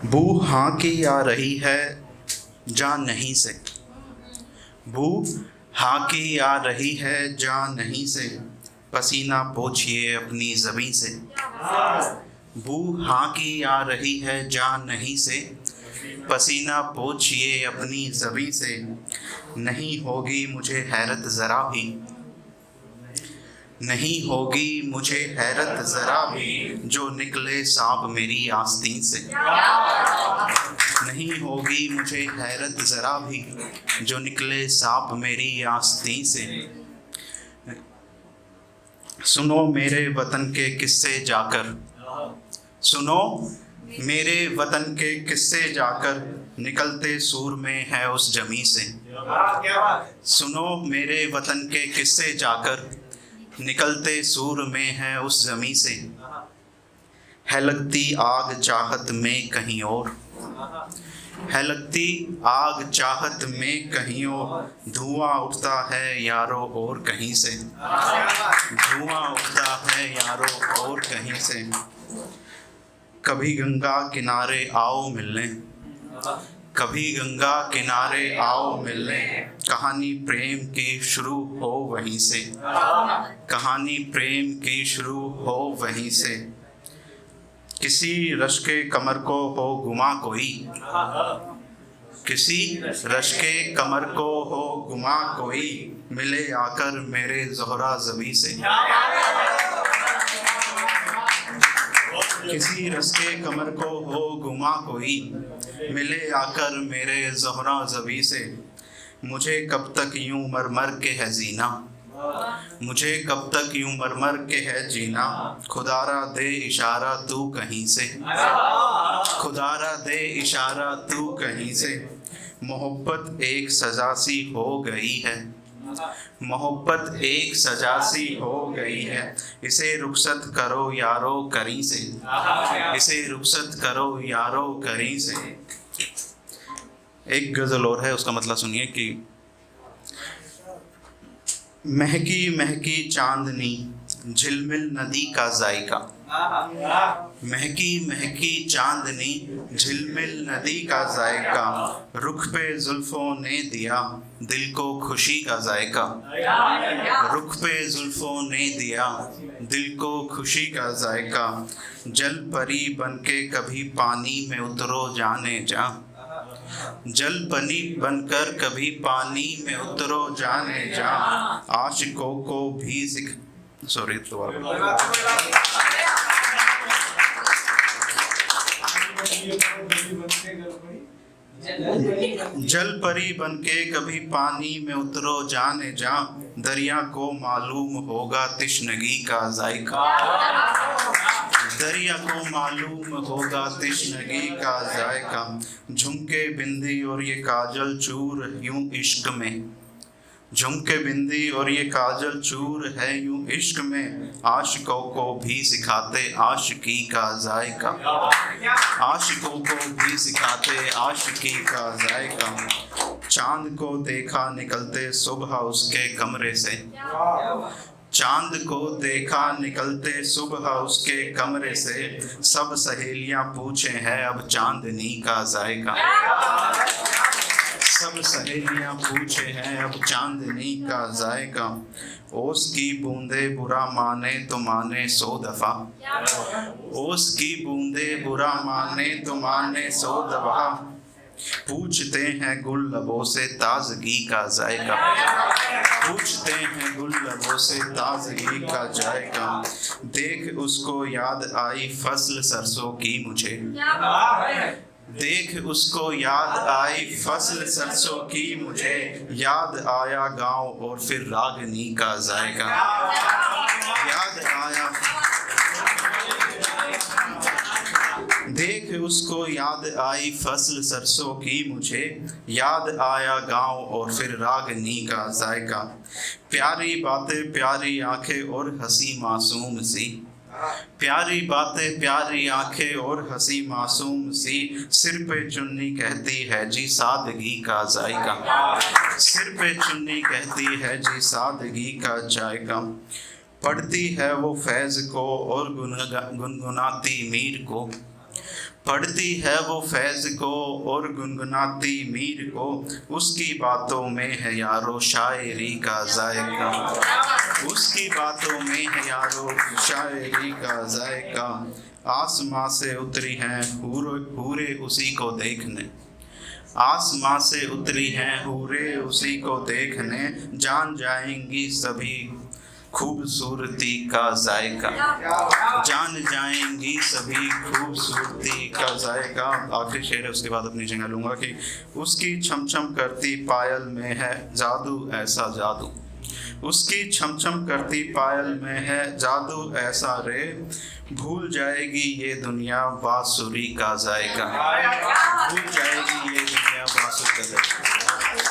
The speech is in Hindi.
बू हाँ की आ रही है जा नहीं से। बू हाँ की आ रही है जा नहीं से, पसीना पोंछिए अपनी ज़मीं से। बू हाँ की आ रही है जा नहीं से, पसीना पोंछिए अपनी ज़मीं से। नहीं होगी मुझे हैरत ज़रा भी, नहीं होगी मुझे हैरत ज़रा भी, जो निकले सांप मेरी आस्तीन से। नहीं होगी मुझे हैरत ज़रा भी, जो निकले सांप मेरी आस्तीन से। सुनो मेरे वतन के किस्से जाकर, सुनो मेरे वतन के किस्से जाकर, निकलते सूर में है उस जमी से। सुनो मेरे वतन के किस्से जाकर, निकलते सूर में है उस जमी से। है लगती आग चाहत में कहीं और, है लगती आग चाहत में कहीं और, धुआं उठता है यारो और कहीं से। धुआं उठता है यारो और कहीं से। कभी गंगा किनारे आओ मिलने, कभी गंगा किनारे आओ मिलने, कहानी प्रेम की शुरू हो वहीं से। कहानी प्रेम की शुरू हो वहीं से। किसी रश के कमर को हो गुमा कोई, किसी रश के कमर को हो गुमा कोई, मिले आकर मेरे ज़ोहरा ज़बी से। किसी रस के कमर को हो गुमा कोई, मिले आकर मेरे ज़ोहरा ज़बी से। मुझे कब तक यूं मर मर के है जीना, मुझे कब तक यूं मर मर के है जीना, खुदारा दे इशारा तू कहीं से। खुदारा दे इशारा तू कहीं से। मोहब्बत एक सजा सी हो गई है, मोहब्बत एक सजा सी हो गई है, इसे रुखसत करो यारो करीं से। इसे रुखसत करो यारो करीं से। एक गज़ल और है, उसका मतलब सुनिए कि महकी महकी चांदनी झिलमिल नदी का जायका, महकी महकी चांदनी झिलमिल नदी का जायका, रुख पे जुल्फों ने दिया दिल को खुशी का जायका। रुख पे जुल्फों ने दिया दिल को खुशी का जायका। जल परी बनके कभी पानी में उतरो जाने जा, जल परी बनकर कभी पानी में उतरो जाने जा, आशिकों को भी जल परी बनके कभी पानी में उतरो जाने जा, दरिया को मालूम होगा तिश्नगी का जायका। दरिया को मालूम होगा तिश्नगी का जायका। झुमके बिंदी और ये काजल चूर यूं इश्क में, झुमके बिंदी और ये काजल चूर है यूं इश्क में, आशिकों को भी सिखाते आशिकी का जायका। आशिकों को भी सिखाते आशिकी का जायका। चांद को देखा निकलते सुबह उसके कमरे से, चांद को देखा निकलते सुबह उसके कमरे से, सब सहेलियां पूछे है अब चांदनी का जायका। सब सहेलियां पूछे हैं अब चांदनी का जायका। ओस की बूंदे बुरा माने तो माने 100 दफा, ओस की बूंदे बुरा माने तो माने 100 दफा, पूछते हैं गुल लबों से ताजगी का जायका। पूछते हैं गुल लबों से ताजगी का जायका। देख उसको याद आई फसल सरसों की मुझे, देख उसको याद आई फसल सरसों की मुझे, याद आया गांव और फिर रागनी का जायका। याद आया, देख उसको याद आई फसल सरसों की मुझे, याद आया गांव और फिर रागनी का जायका। प्यारी बातें प्यारी आंखें और हंसी मासूम सी, प्यारी बातें प्यारी आंखें और हंसी मासूम सी, सिर पे चुन्नी कहती है जी सादगी का जायका। सिर पे चुन्नी कहती है जी सादगी का जायका। पढ़ती है वो फैज़ को और गुनगुनाती मीर को, पढ़ती है वो फैज़ को और गुनगुनाती मीर को, उसकी बातों में है यारो शायरी का जायका, उसकी बातों में है यारो शायरी का जायका। आसमां से उतरी हैं हूरे उसी को देखने, आसमां से उतरी हैं हूरे उसी को देखने, जान जाएंगी सभी खूबसूरती का जायका, जान जाएंगी सभी खूबसूरती का जायका। आखिरी शेर है, उसके बाद अपनी जगह लूँगा कि उसकी छमछम करती पायल में है जादू ऐसा जादू, उसकी छमछम करती पायल में है जादू ऐसा रे, भूल जाएगी ये दुनिया बांसुरी का जायका, भूल जाएगी ये दुनिया बांसुरी का जायका।